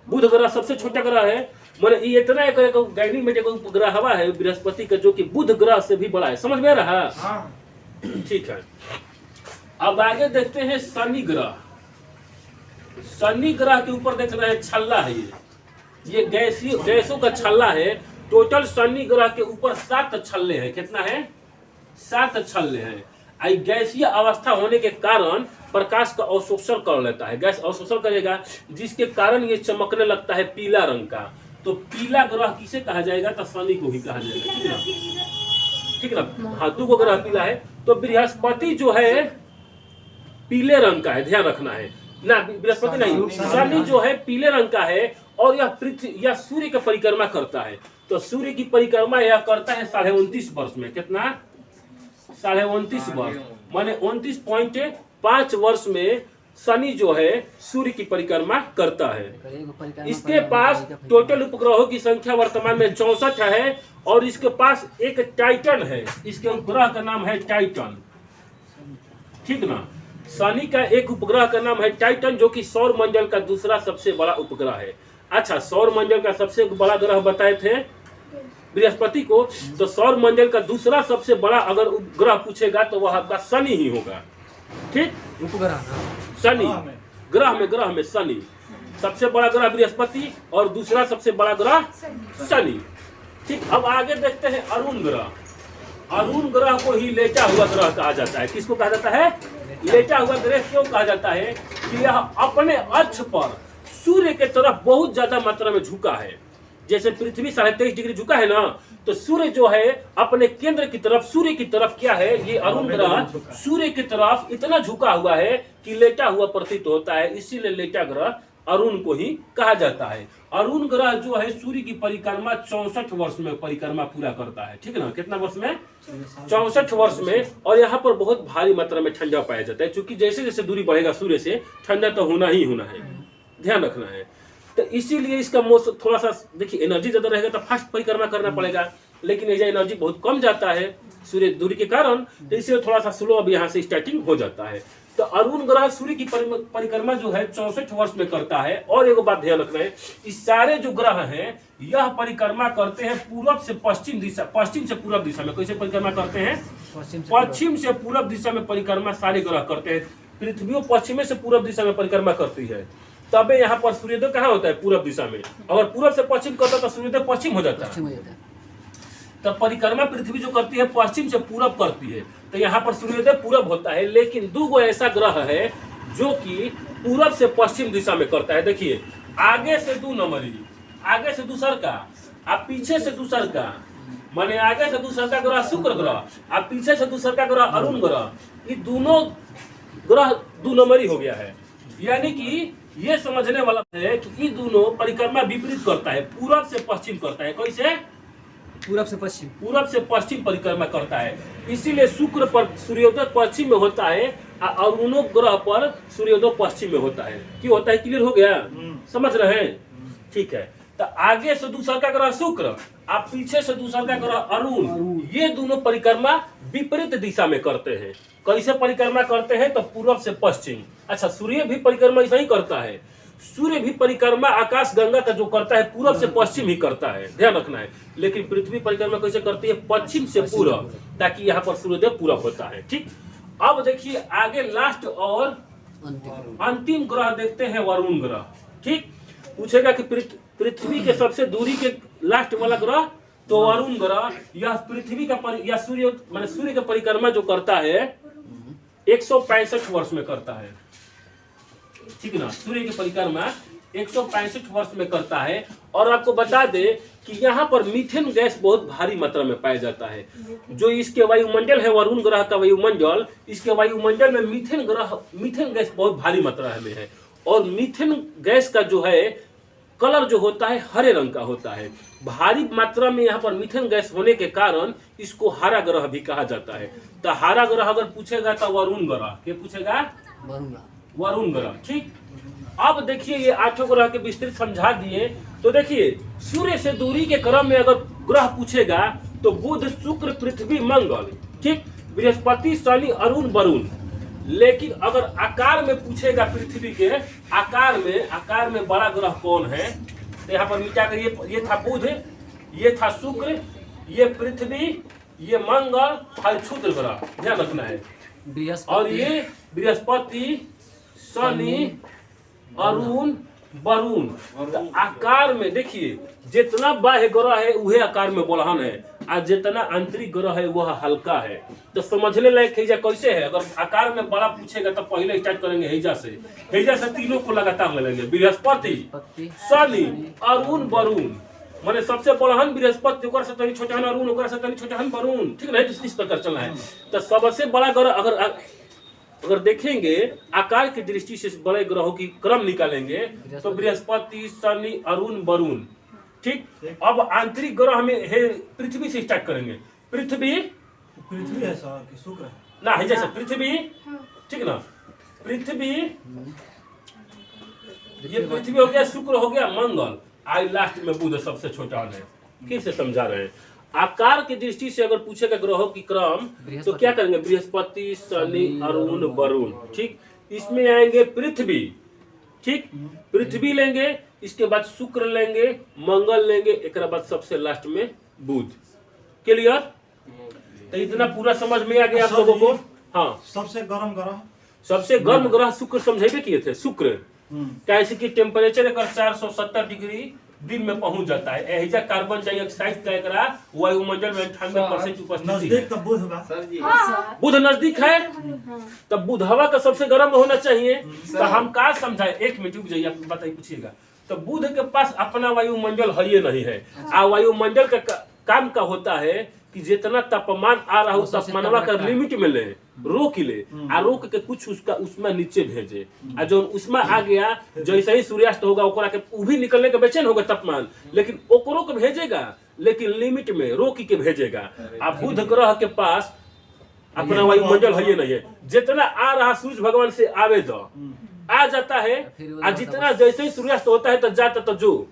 बुध ग्रह सबसे छोटा ग्रह है, मतलब ये इतना गैनीमेड एक उपग्रह हवा है बृहस्पति का, जो कि बुध ग्रह से भी बड़ा है। समझ में आ रहा है? ठीक है। अब आगे देखते हैं शनि ग्रह। शनि ग्रह के ऊपर देख रहे हैं छल्ला है, ये गैसों का छल्ला है। टोटल शनि ग्रह के ऊपर 7 छल्ले हैं। कितना है? 7 छल्ले हैं। गैसीय अवस्था होने के कारण प्रकाश का अवशोषण कर लेता है। गैस अवशोषण करेगा जिसके कारण ये चमकने लगता है पीला रंग का। तो पीला ग्रह किसे कहा जाएगा? तो शनि को ही कहा जाएगा, ठीक ना। हाँ, 2 ग्रह पीला है। तो बृहस्पति जो है पीले रंग का है, ध्यान रखना है ना। बृहस्पति नहीं, शनि जो है पीले रंग का है। और यह पृथ्वी या सूर्य का परिक्रमा करता है। तो सूर्य की परिक्रमा यह करता है 29.5 वर्ष में। कितना? 29.5 वर्ष, माने 29.5 वर्ष में शनि जो है सूर्य की परिक्रमा करता है। इसके पास टोटल उपग्रहों की संख्या वर्तमान में 64 है। और इसके पास एक टाइटन है, इसके उपग्रह का नाम है टाइटन, ठीक ना। शनि का एक उपग्रह का नाम है टाइटन, जो कि सौर मंडल का दूसरा सबसे बड़ा उपग्रह है। अच्छा, सौर मंडल का सबसे बड़ा ग्रह बताए थे बृहस्पति को, तो सौर मंडल का दूसरा सबसे बड़ा अगर ग्रह पूछेगा तो वह आपका शनि ही होगा। ठीक। उपग्रह ना शनि, ग्रह में ग्रह में शनि सबसे बड़ा ग्रह बृहस्पति और दूसरा सबसे बड़ा ग्रह शनि। ठीक, अब आगे देखते हैं अरुण ग्रह। अरुण ग्रह को ही लेटा हुआ ग्रह कहा जाता है। किसको कहा जाता है? लेटा हुआ ग्रह क्यों कहा जाता है? कि यह अपने अक्ष पर सूर्य के तरफ बहुत ज्यादा मात्रा में झुका है। जैसे पृथ्वी 23.5 डिग्री झुका है ना, तो सूर्य जो है अपने केंद्र की तरफ, सूर्य की तरफ क्या है, ये अरुण ग्रह सूर्य की तरफ इतना झुका हुआ है कि लेटा हुआ प्रतीत होता है। इसीलिए लेटा ग्रह अरुण को ही कहा जाता है। अरुण ग्रह जो है सूर्य की परिक्रमा 64 वर्ष में परिक्रमा पूरा करता है। ठीक है ना, कितना वर्ष में? 64 वर्ष में। और यहाँ पर बहुत भारी मात्रा में ठंडा पाया जाता है, क्योंकि जैसे जैसे दूरी बढ़ेगा सूर्य से ठंडा तो होना ही होना है, ध्यान रखना है। तो इसीलिए इसका मौसम थोड़ा सा, देखिए एनर्जी ज्यादा रहेगा तो फास्ट परिक्रमा करना पड़ेगा, लेकिन ये एनर्जी बहुत कम जाता है सूर्य दूरी के कारण, तो इसलिए थोड़ा सा स्लो अब यहाँ से स्टार्टिंग हो जाता है। तो अरुण ग्रह सूर्य की परिक्रमा जो है 64 वर्ष में करता है। और एक बात ध्यान रखना है, इस सारे जो ग्रह हैं यह परिक्रमा करते हैं पूर्व से पश्चिम दिशा, पश्चिम से पूर्व दिशा में। कैसे परिक्रमा करते हैं? पश्चिम से पूर्व दिशा में परिक्रमा सारे ग्रह करते हैं। पृथ्वी पश्चिम से पूर्व दिशा में परिक्रमा करती है, तबे यहाँ पर सूर्योदय कहाँ होता है? पूर्व दिशा में। अगर पूर्व से पश्चिम करता है तो सूर्योदय पश्चिम हो जाता है। तब परिक्रमा पृथ्वी जो करती है पश्चिम से पूरब करती है, तो यहाँ पर सूर्योदय पूरब होता है। लेकिन दो ऐसा ग्रह है जो कि पूरब से पश्चिम दिशा में करता है। देखिए, आगे से 2 नंबरी, आगे से दूसर का, अब पीछे से दूसर का, माने आगे से दूसर का ग्रह शुक्र ग्रह, अब पीछे से दूसर का ग्रह अरुण ग्रह। ये दोनों ग्रह 2 नंबरी हो गया है। यानी कि ये समझने वाला है कि ये दोनों परिक्रमा विपरीत करता है, पूरब से पश्चिम करता है। कैसे? पूरब से पश्चिम, पूरब से पश्चिम परिक्रमा करता है। इसीलिए शुक्र पर सूर्योदय पश्चिम में होता है और अरुणो ग्रह पर सूर्योदय पश्चिम में होता है। क्यों होता है? क्लियर हो गया? समझ रहे हैं? ठीक है। तो आगे से दूसरा का ग्रह शुक्र, आप पीछे से दूसरा का ग्रह अरुण, ये दोनों परिक्रमा विपरीत दिशा में करते हैं। कैसे परिक्रमा करते हैं? तो पूर्व से पश्चिम। अच्छा, सूर्य भी परिक्रमा ऐसा ही करता है। सूर्य भी परिक्रमा आकाश गंगा का जो करता है पूरब से पश्चिम ही करता है, ध्यान रखना है। लेकिन पृथ्वी परिक्रमा कैसे करती है? पश्चिम से पूरब, ताकि यहाँ पर सूर्योदय पूरब होता है। ठीक, अब देखिए आगे लास्ट और अंतिम ग्रह देखते हैं, वरुण ग्रह। ठीक, पूछेगा कि पृथ्वी के सबसे दूरी के लास्ट वाला ग्रह, तो वरुण ग्रह यह पृथ्वी का या सूर्य माने सूर्य का परिक्रमा जो करता है 165 वर्ष में करता है। ठीक ना, सूर्य की परिक्रमा 165 वर्ष में करता है। और आपको बता दे कि यहाँ पर मीथेन गैस बहुत भारी मात्रा में पाया जाता है। जो इसके वायुमंडल है, वरुण ग्रह का वायुमंडल, इसके वायुमंडल में मीथेन गैस बहुत भारी मात्रा में है। और मीथेन गैस का जो है कलर जो होता है हरे रंग का होता है। भारी मात्रा में यहाँ पर मीथेन गैस होने के कारण इसको हरा ग्रह भी कहा जाता है। तो हरा ग्रह अगर पूछेगा तो वरुण ग्रह, क्या पूछेगा? वरुण ग्रह। ठीक, अब देखिए ये 8 ग्रह के विस्तृत समझा दिए। तो देखिए सूर्य से दूरी के क्रम में अगर ग्रह पूछेगा तो बुध, शुक्र, पृथ्वी, मंगल, ठीक, बृहस्पति, शनि, अरुण, वरुण। लेकिन अगर आकार में पूछेगा पृथ्वी के आकार में बड़ा ग्रह कौन है, तो यहाँ पर मिटा कर ये था बुध, ये था शुक्र, ये पृथ्वी, ये मंगल, और क्षुद्र ग्रह, ध्यान रखना है। और ये बृहस्पति, शनि, अरुण, वरुण। आकार में देखिए जितना बाह्य ग्रह है वह आकार में बलहन है, और जितना आंतरिक ग्रह है वह हल्का है। तो समझने लायक हैजा कैसे है? अगर आकार में बड़ा पूछेगा तो पहले स्टार्ट करेंगे हैजा से तीनों को लगातार मिलेंगे, बृहस्पति, शनि, अरुण, वरुण। माने सबसे बड़हन बृहस्पति, ओकर से तनी छोटहन अरुण, ओकर से तनी छोटहन वरुण। ठीक है, तो इस प्रकार चलना है। तो सबसे बड़ा ग्रह अगर देखेंगे आकार की दृष्टि से बड़े ग्रहों की क्रम निकालेंगे तो बृहस्पति, शनि, अरुण, वरुण। ठीक, अब आंतरिक ग्रह में है पृथ्वी से स्टार्ट करेंगे। पृथ्वी है सर कि शुक्र है ना, है जैसे पृथ्वी, ठीक ना, पृथ्वी, ये पृथ्वी हो गया, शुक्र हो गया, मंगल, आई लास्ट में बुध सबसे छोटा है। किससे समझा रहे हैं? आकार की दृष्टि से अगर पूछेगा ग्रहों की क्रम तो क्या करेंगे? बृहस्पति, शनि, अरुण, वरुण। ठीक, इसमें आएंगे पृथ्वी। ठीक, पृथ्वी लेंगे, इसके बाद शुक्र लेंगे, मंगल लेंगे, एक बाद सबसे लास्ट में बुध। क्लियर? तो इतना पूरा समझ में आ गया आप लोगों को? हाँ, सबसे गर्म ग्रह सबसे गर्म ग्रह शुक्र समझेबे किए थे, शुक्र कैसे कि टेम्परेचर एक 470 डिग्री दिन में पहुंच जाता है। एहिजा कार्बन डाइऑक्साइड का एकरा वायुमंडल में 98% उपस्थिति है। नजदीक तब बुध बा बुध नजदीक है, तब बुध हवा का सबसे गर्म होना चाहिए। तो हम का समझाए, एक मिनट रुक जाइए, आप बताइए पूछिएगा। तो बुध के पास अपना वायुमंडल है ये नहीं है। आ वायुमंडल का काम का होता है कि जितना तापमान आ रहा हो तापमानवा का लिमिट में ले, रोक ले, आ रोक के कुछ उसका उसमें नीचे भेजे। आ जो उसमें आ गया, जैसे ही सूर्यास्त होगा ओकरा के उ भी निकलने के बेचैन होगा तापमान, लेकिन ओकरो के भेजेगा, लेकिन लिमिट में रोक के भेजेगा। आ बुध ग्रह के पास अपना वायुमंडल है ये नहीं है। जितना आ रहा सूर्य भगवान से आवे दो, आ जाता है, आ जितना जैसे ही सूर्यास्त होता है तो जाता तो जो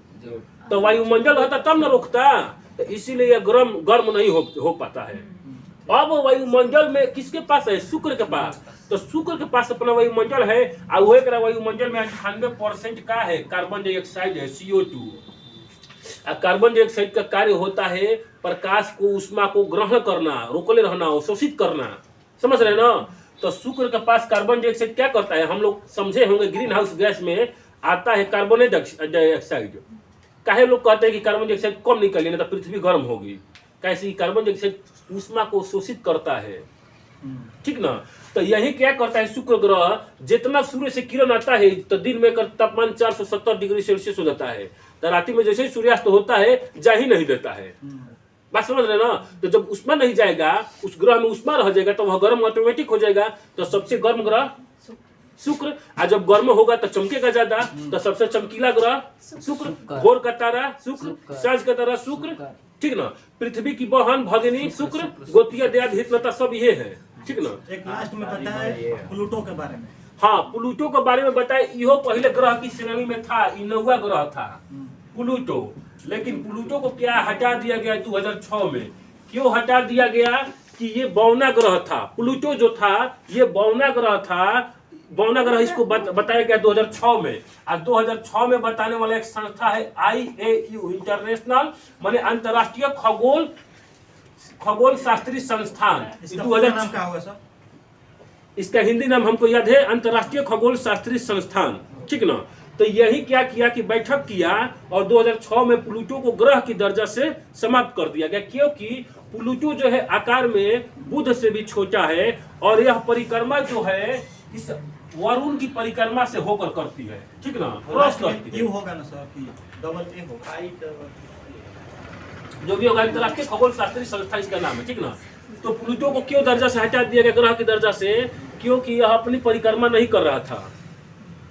तो वायुमंडल होता तब न रोकता। तो इसीलिए यह गर्म नहीं हो पाता है। अब वायुमंडल में किसके पास है, शुक्र के पास। तो शुक्र के पास अपना वायुमंडल है, और वही का वायुमंडल में 98% का है कार्बन डाइऑक्साइड है, CO2। कार्बन डाइऑक्साइड का कार्य होता है प्रकाश को, उष्मा को ग्रहण करना, रोकले रहना, अवशोषित करना, समझ रहे ना। तो शुक्र के पास कार्बन डाइऑक्साइड क्या करता है, हम लोग समझे होंगे, ग्रीन हाउस गैस में आता है कार्बन डाइऑक्साइड। काहे लोग कहते हैं कि कार्बन डाइऑक्साइड कम निकलिए ना तो पृथ्वी गर्म होगी, कैसे कार्बन डाइऑक्साइड उष्मा को शोषित करता है, ठीक ना। तो यही क्या करता है शुक्र ग्रह, जितना सूर्य से किरण आता है तो दिन में तापमान 470 डिग्री सेल्सियस हो जाता है। तो रात्रि में जैसे ही सूर्यास्त होता है जा ही नहीं देता है। बात समझ रहे ना। तो जब उष्मा नहीं जाएगा, उस ग्रह में उष्मा रह जाएगा, तो वह गर्म ऑटोमेटिक हो जाएगा। तो सबसे गर्म ग्रह शुक्र, और जब गर्म होगा तो चमकेगा ज्यादा, तो सबसे चमकीला ग्रह शुक्र, भोर का तारा शुक्र, साँझ का तारा शुक्र, ठीक ना। पृथ्वी की बहन भगिनी शुक्र, गोतिया दयाद हितलता सब ये है, ठीक ना। एक लास्ट में बताए प्लूटो के बारे में। हाँ, प्लूटो के बारे में बताए। इहो पहले ग्रह की श्रेणी में था, 9वां ग्रह था प्लूटो। लेकिन प्लूटो को क्या हटा दिया गया 2006 में। क्यों हटा दिया गया कि ये बौना ग्रह था। प्लूटो जो था ये बौना ग्रह था। बौना ग्रह इसको बताया गया 2006 में। और 2006 में बताने वाला एक संस्था है IAU, इंटरनेशनल माने अंतरराष्ट्रीय खगोल शास्त्री संस्थान। इसका पूरा नाम क्या होगा सर? इसका हिंदी नाम हमको याद है, अंतरराष्ट्रीय खगोल शास्त्री संस्थान, ठीक ना। तो यही क्या किया कि बैठक किया और 2006 में प्लूटो को ग्रह की दर्जा से समाप्त कर दिया गया। क्योंकि प्लूटो जो है आकार में बुध से भी छोटा है, और यह परिक्रमा जो है इस वरुण की परिक्रमा से होकर करती है, ठीक ना, क्रॉस करती है। यू होगा ना सर कि डबल ए होगा, जो भी होगा अंतरराष्ट्रीय खगोल शास्त्री संस्था इसका नाम है, ठीक ना। तो प्लूटो को क्यों दर्जा से हटा दिया गया ग्रह की दर्जा से, क्योंकि यह अपनी परिक्रमा नहीं कर रहा था,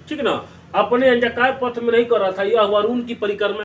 ठीक ना, अपने अंडाकार पथ में नहीं कर रहा था, यह वरुण की परिक्रमा